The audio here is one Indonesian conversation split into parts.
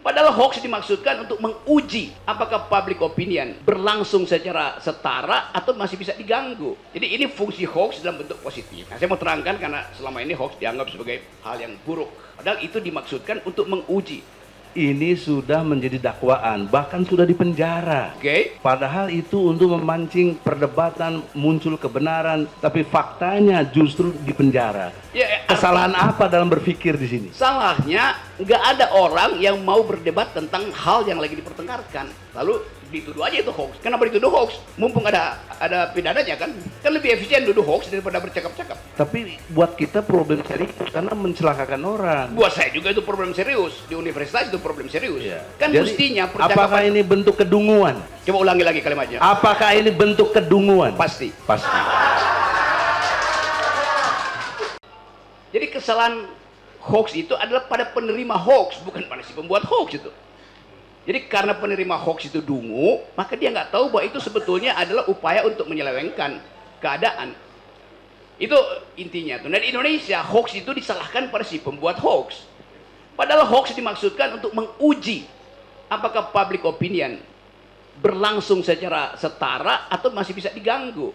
Padahal hoax dimaksudkan untuk menguji apakah public opinion berlangsung secara setara atau masih bisa diganggu. Jadi ini fungsi hoax dalam bentuk positif. Nah, saya mau terangkan karena selama ini hoax dianggap sebagai hal yang buruk. Padahal itu dimaksudkan untuk menguji. Ini sudah menjadi dakwaan, bahkan sudah dipenjara. Oke? Padahal itu untuk memancing perdebatan, muncul kebenaran, tapi faktanya justru dipenjara. Ya, Kesalahan apa dalam berpikir di sini? salahnya nggak ada orang yang mau berdebat tentang hal yang lagi dipertengkarkan. Lalu dituduh aja itu hoax. Kenapa dituduh hoax? Mumpung ada pidananya kan? Kan lebih efisien duduk hoax daripada bercakap-cakap. Tapi buat kita problem serius karena mencelakakan orang. Buat saya juga itu problem serius. Di universitas itu problem serius. Ya. Kan Jadi, mestinya apakah percakapan. ini bentuk kedunguan? Coba ulangi lagi kalimatnya. Apakah ini bentuk kedunguan? Pasti. Pasti. Jadi kesalahan hoax itu adalah pada penerima hoax, bukan pada si pembuat hoax itu. Jadi karena penerima hoax itu dungu, maka dia nggak tahu bahwa itu sebetulnya adalah upaya untuk menyelewengkan keadaan. Itu intinya tuh. Nah, di Indonesia hoax itu disalahkan pada si pembuat hoax. Padahal hoax dimaksudkan untuk menguji apakah public opinion berlangsung secara setara atau masih bisa diganggu.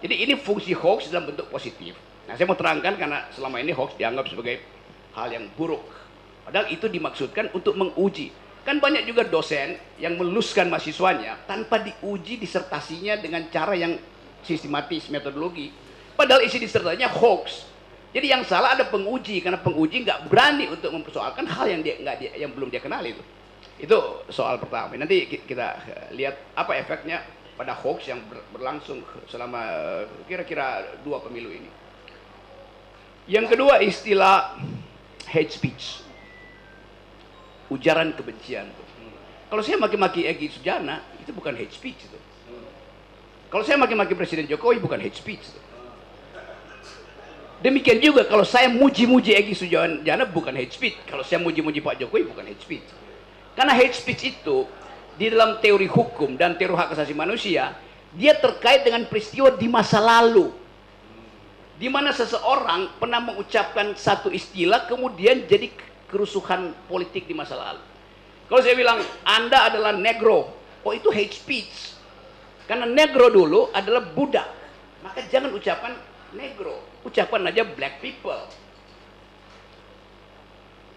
Jadi ini fungsi hoax dalam bentuk positif. Nah, saya mau terangkan karena selama ini hoax dianggap sebagai hal yang buruk. Padahal itu dimaksudkan untuk menguji. Kan banyak juga dosen yang meluluskan mahasiswanya tanpa diuji disertasinya dengan cara yang sistematis, metodologi. Padahal isi disertasinya hoax. Jadi yang salah ada penguji, karena penguji nggak berani untuk mempersoalkan hal yang yang belum dia kenal itu. Itu soal pertama. Nanti kita lihat apa efeknya pada hoax yang berlangsung selama kira-kira 2 pemilu ini. Yang kedua, istilah hate speech. Ujaran kebencian. Kalau saya maki-maki Egy Sujana, itu bukan hate speech itu. Kalau saya maki-maki Presiden Jokowi, bukan hate speech itu. Demikian juga kalau saya muji-muji Egy Sujana, bukan hate speech. Kalau saya muji-muji Pak Jokowi, bukan hate speech. Karena hate speech itu di dalam teori hukum dan teori hak asasi manusia, dia terkait dengan peristiwa di masa lalu, di mana seseorang pernah mengucapkan satu istilah kemudian jadi kerusuhan politik di masa lalu. Kalau saya bilang Anda adalah negro, oh itu hate speech. Karena negro dulu adalah budak, maka jangan ucapan negro, ucapan aja black people.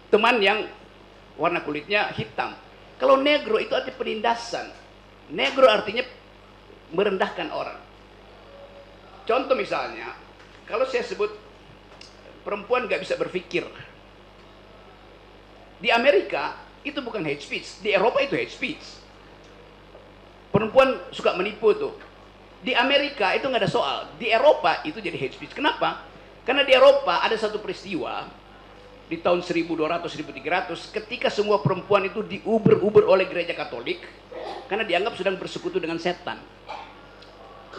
Teman yang warna kulitnya hitam. Kalau negro itu artinya penindasan. Negro artinya merendahkan orang. Contoh misalnya, kalau saya sebut perempuan nggak bisa berpikir, di Amerika itu bukan hate speech, di Eropa itu hate speech. Perempuan suka menipu tuh. Di Amerika itu nggak ada soal, di Eropa itu jadi hate speech. Kenapa? Karena di Eropa ada satu peristiwa di tahun 1200-1300 ketika semua perempuan itu diuber-uber oleh gereja Katolik karena dianggap sedang bersekutu dengan setan.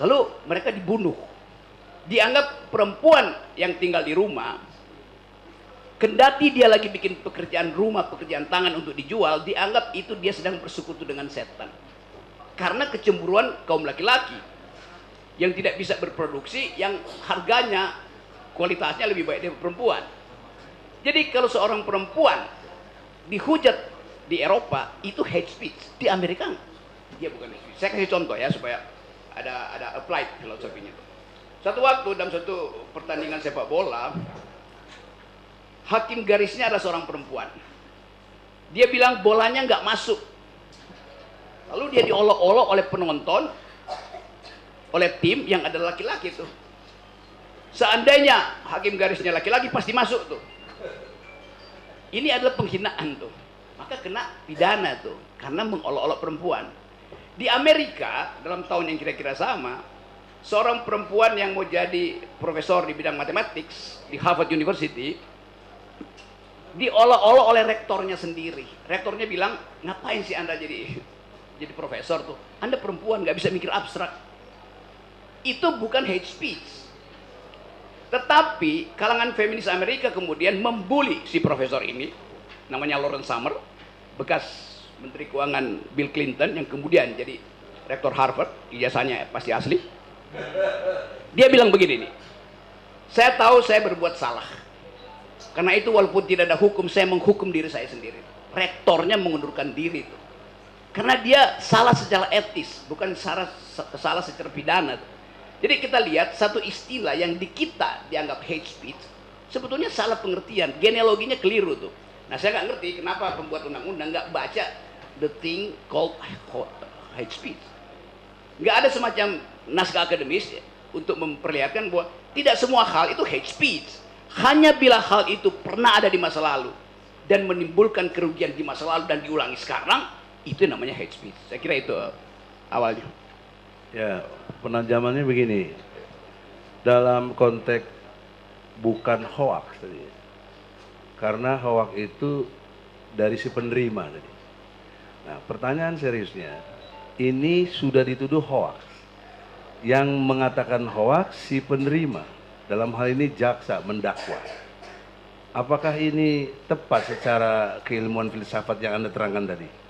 Lalu mereka dibunuh. Dianggap perempuan yang tinggal di rumah, kendati dia lagi bikin pekerjaan rumah, pekerjaan tangan untuk dijual, dianggap itu dia sedang bersekutu dengan setan. Karena kecemburuan kaum laki-laki yang tidak bisa berproduksi, yang harganya, kualitasnya lebih baik dari perempuan. Jadi kalau seorang perempuan dihujat di Eropa, itu hate speech. Di Amerika, dia bukan hate speech. Saya kasih contoh ya, supaya ada applied filosofinya. Satu waktu dalam satu pertandingan sepak bola, hakim garisnya adalah seorang perempuan. Dia bilang bolanya nggak masuk. Lalu dia diolok-olok oleh penonton, oleh tim yang ada laki-laki tuh. Seandainya hakim garisnya laki-laki pasti masuk tuh. Ini adalah penghinaan tuh. Maka kena pidana tuh karena mengolok-olok perempuan. Di Amerika dalam tahun yang kira-kira sama, seorang perempuan yang mau jadi profesor di bidang matematik di Harvard University diolok-olok oleh rektornya sendiri. Rektornya bilang, ngapain sih Anda jadi profesor tuh? Anda perempuan, nggak bisa mikir abstrak. Itu bukan hate speech. Tetapi kalangan feminis Amerika kemudian membuli si profesor ini, namanya Lawrence Summers, bekas Menteri Keuangan Bill Clinton yang kemudian jadi rektor Harvard, ijazahnya pasti asli. Dia bilang begini nih, saya tahu saya berbuat salah. Karena itu walaupun tidak ada hukum, saya menghukum diri saya sendiri. rektornya mengundurkan diri tuh. Karena dia salah secara etis, bukan salah secara pidana tuh. Jadi kita lihat satu istilah yang di kita dianggap hate speech, sebetulnya salah pengertian, genealoginya keliru tuh. Nah saya nggak ngerti kenapa pembuat undang-undang nggak baca the thing called hate speech. Nggak ada semacam naskah akademis untuk memperlihatkan bahwa tidak semua hal itu hate speech. Hanya bila hal itu pernah ada di masa lalu dan menimbulkan kerugian di masa lalu dan diulangi sekarang, itu namanya hate speech. Saya kira itu awalnya. Ya, penajamannya begini. Dalam konteks bukan hoax tadi. Karena hoax itu dari si penerima tadi. Nah, pertanyaan seriusnya, ini sudah dituduh hoax. Yang mengatakan hoax si penerima. Dalam hal ini jaksa mendakwa. Apakah ini tepat secara keilmuan filsafat yang Anda terangkan tadi?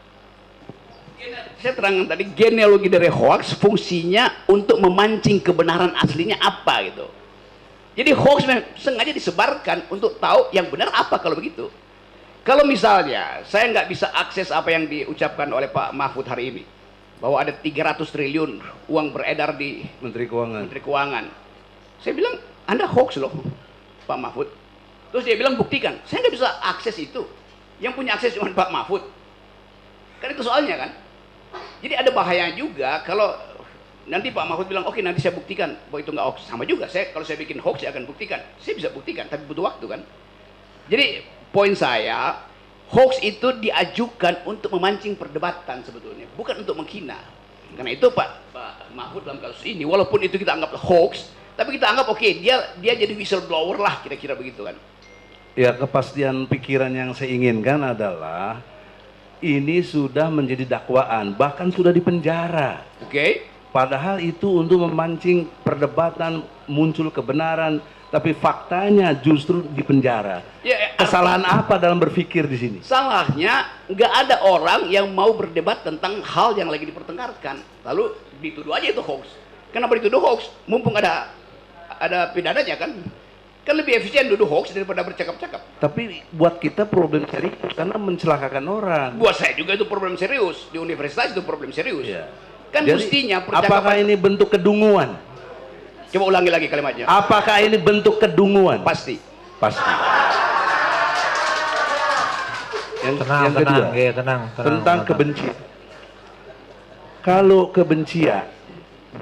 Saya terangkan tadi, genealogi dari hoax fungsinya untuk memancing kebenaran aslinya apa gitu. Jadi hoax sengaja disebarkan untuk tahu yang benar apa kalau begitu. Kalau misalnya saya nggak bisa akses apa yang diucapkan oleh Pak Mahfud hari ini, bahwa ada 300 triliun uang beredar di Menteri Keuangan. Menteri Keuangan. Saya bilang, Anda hoax loh Pak Mahfud. Terus dia bilang buktikan. Saya nggak bisa akses itu. Yang punya akses cuma Pak Mahfud. Kan itu soalnya kan. Jadi ada bahaya juga kalau nanti Pak Mahfud bilang, oke nanti saya buktikan bahwa itu nggak hoax. Sama juga, kalau saya bikin hoax saya akan buktikan. Saya bisa buktikan, tapi butuh waktu kan. Jadi poin saya, hoax itu diajukan untuk memancing perdebatan sebetulnya, bukan untuk menghina. Karena itu Pak Mahfud dalam kasus ini, walaupun itu kita anggap hoax, tapi kita anggap oke, dia jadi whistleblower lah, kira-kira begitu kan. Ya, kepastian pikiran yang saya inginkan adalah ini sudah menjadi dakwaan, bahkan sudah dipenjara. Oke. Padahal itu untuk memancing perdebatan, muncul kebenaran, tapi faktanya justru dipenjara. Ya, kesalahan apa dalam berpikir di sini? Salahnya nggak ada orang yang mau berdebat tentang hal yang lagi dipertengkarkan, lalu dituduh aja itu hoax. Kenapa dituduh hoax? Mumpung ada pidananya kan? Kan lebih efisien duduk hoax daripada bercakap-cakap. Tapi buat kita problem serius karena mencelakakan orang. Buat saya juga itu problem serius. Di universitas itu problem serius. Ya. Kan Jadi, mestinya apakah percakapan. ini bentuk kedunguan? Coba ulangi lagi kalimatnya. Apakah ini bentuk kedunguan? Pasti. Pasti. Yang Tenang, kedua, ya, tenang, tentang kebencian. Kalau kebencian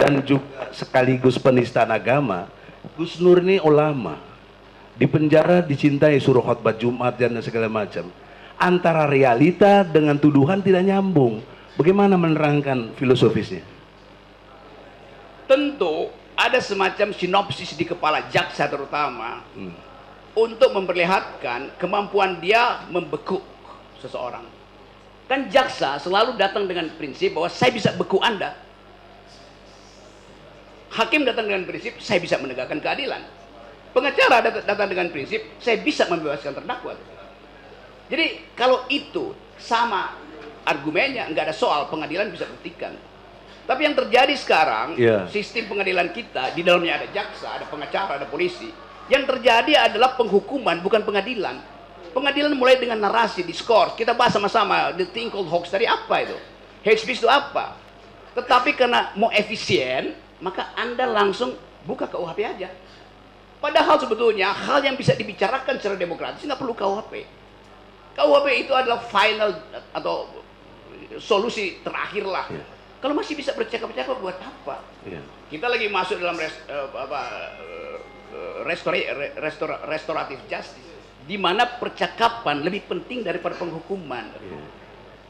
dan juga sekaligus penistaan agama, Gus Nur ini ulama. Di penjara dicintai, suruh khotbah Jumat dan segala macam. Antara realita dengan tuduhan tidak nyambung. Bagaimana menerangkan filosofisnya? Tentu ada semacam sinopsis di kepala jaksa terutama untuk memperlihatkan kemampuan dia membekuk seseorang. Kan jaksa selalu datang dengan prinsip bahwa saya bisa beku Anda. Hakim datang dengan prinsip saya bisa menegakkan keadilan. Pengacara datang dengan prinsip saya bisa membebaskan terdakwa. Jadi kalau itu sama argumennya, nggak ada soal, pengadilan bisa buktikan. Tapi yang terjadi sekarang, sistem pengadilan kita di dalamnya ada jaksa, ada pengacara, ada polisi. Yang terjadi adalah penghukuman, bukan pengadilan. Pengadilan mulai dengan narasi, diskors. Kita bahas sama-sama the thing called hoax tadi apa itu, hate speech itu apa. Tetapi karena mau efisien, maka Anda langsung buka KUHP aja. Padahal sebetulnya hal yang bisa dibicarakan secara demokratis nggak perlu KUHP. KUHP itu adalah final atau solusi terakhir lah. Kalau masih bisa bercakap-cakap buat apa? Kita lagi masuk dalam restoratif justice, di mana percakapan lebih penting daripada penghukuman.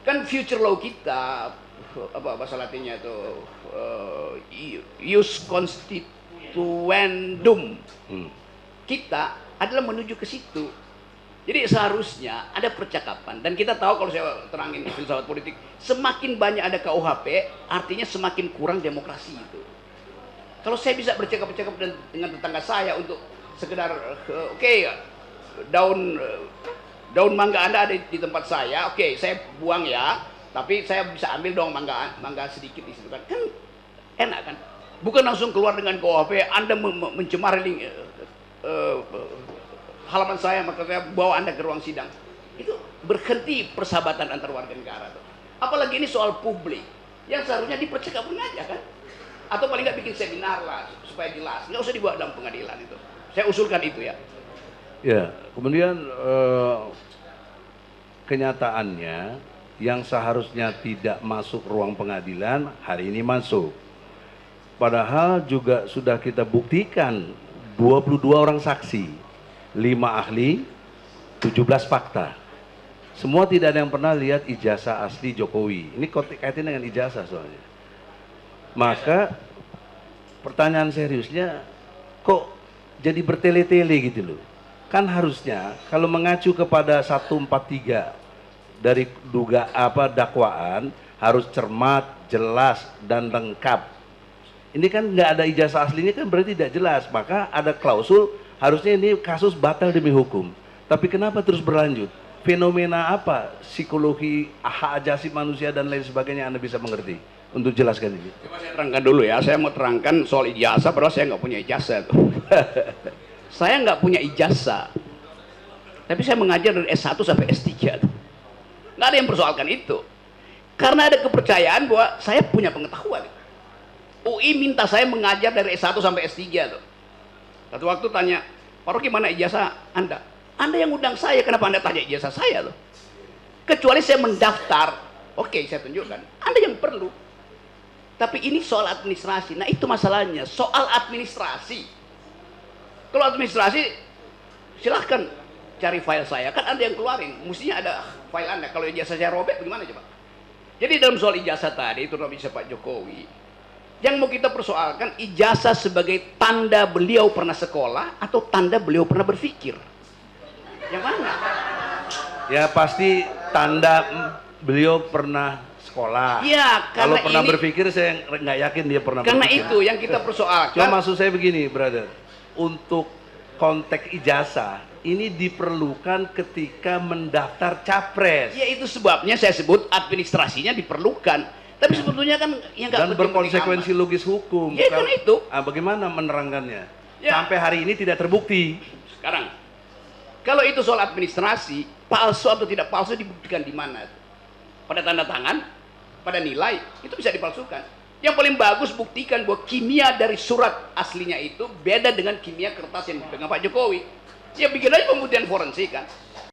Kan future law kita, apa bahasa latinnya itu, ius constituendum, kita adalah menuju ke situ. Jadi seharusnya ada percakapan, dan kita tahu kalau saya terangin filsafat politik, semakin banyak ada KUHP, artinya semakin kurang demokrasi itu. Kalau saya bisa bercakap-cakap dengan tetangga saya untuk sekedar oke, daun mangga Anda ada di tempat saya, oke, saya buang ya, tapi saya bisa ambil dong mangga sedikit di situ kan enak kan? Bukan langsung keluar dengan KUHP, Anda mencemari halaman saya, maka saya bawa Anda ke ruang sidang. Itu berhenti persahabatan antar warga negara tuh. Apalagi ini soal publik yang seharusnya dipercakapkan aja kan, atau paling nggak bikin seminar lah supaya jelas, nggak usah dibawa dalam pengadilan itu. Saya usulkan itu ya. Ya, kemudian kenyataannya yang seharusnya tidak masuk ruang pengadilan hari ini masuk. Padahal juga sudah kita buktikan 22 orang saksi, 5 ahli, 17 fakta. Semua tidak ada yang pernah lihat ijazah asli Jokowi. Ini kaitan dengan ijazah soalnya. Maka pertanyaan seriusnya, kok jadi bertele-tele gitu loh. Kan harusnya kalau mengacu kepada 143 dari dakwaan harus cermat, jelas dan lengkap. Ini kan nggak ada ijazah aslinya kan berarti tidak jelas. Maka ada klausul harusnya ini kasus batal demi hukum. Tapi kenapa terus berlanjut? Fenomena apa? Psikologi hak asasi manusia dan lain sebagainya Anda bisa mengerti untuk jelaskan ini? Coba saya terangkan dulu ya. Saya mau terangkan soal ijazah, padahal saya nggak punya ijazah tuh. Saya nggak punya ijazah, tapi saya mengajar dari S1 sampai S3 tuh. Nggak ada yang persoalkan itu, karena ada kepercayaan bahwa saya punya pengetahuan. UI minta saya mengajar dari S1 sampai S3 tuh. Satu waktu tanya, Pak Rocky mana ijazah Anda? Anda yang undang saya, kenapa Anda tanya ijazah saya tuh? Kecuali saya mendaftar, oke saya tunjukkan. Anda yang perlu. Tapi ini soal administrasi. Nah itu masalahnya, soal administrasi. Kalau administrasi, silahkan cari file saya, kan Anda yang keluarin, mestinya ada file Anda. Kalau ijazah saya robek, bagaimana coba? Jadi dalam soal ijazah tadi, itu bisa Pak Jokowi, yang mau kita persoalkan ijazah sebagai tanda beliau pernah sekolah atau tanda beliau pernah berpikir? Yang mana? Ya pasti tanda beliau pernah sekolah. Iya, kalau karena pernah ini, berpikir saya nggak yakin dia pernah karena berpikir. itu yang kita persoalkan. Cuma maksud saya begini, brother, untuk konteks ijazah ini diperlukan ketika mendaftar capres. Ya itu sebabnya saya sebut administrasinya diperlukan. Tapi sebetulnya kan yang nggak Dan berkonsekuensi logis hukum. Ya kan itu. Bagaimana menerangkannya? Ya. Sampai hari ini tidak terbukti. Sekarang, kalau itu soal administrasi, palsu atau tidak palsu dibuktikan di mana? Pada tanda tangan, pada nilai, itu bisa dipalsukan. Yang paling bagus buktikan bahwa kimia dari surat aslinya itu beda dengan kimia kertas yang dipegang Pak Jokowi. Ya bikin aja pembuktian forensik kan.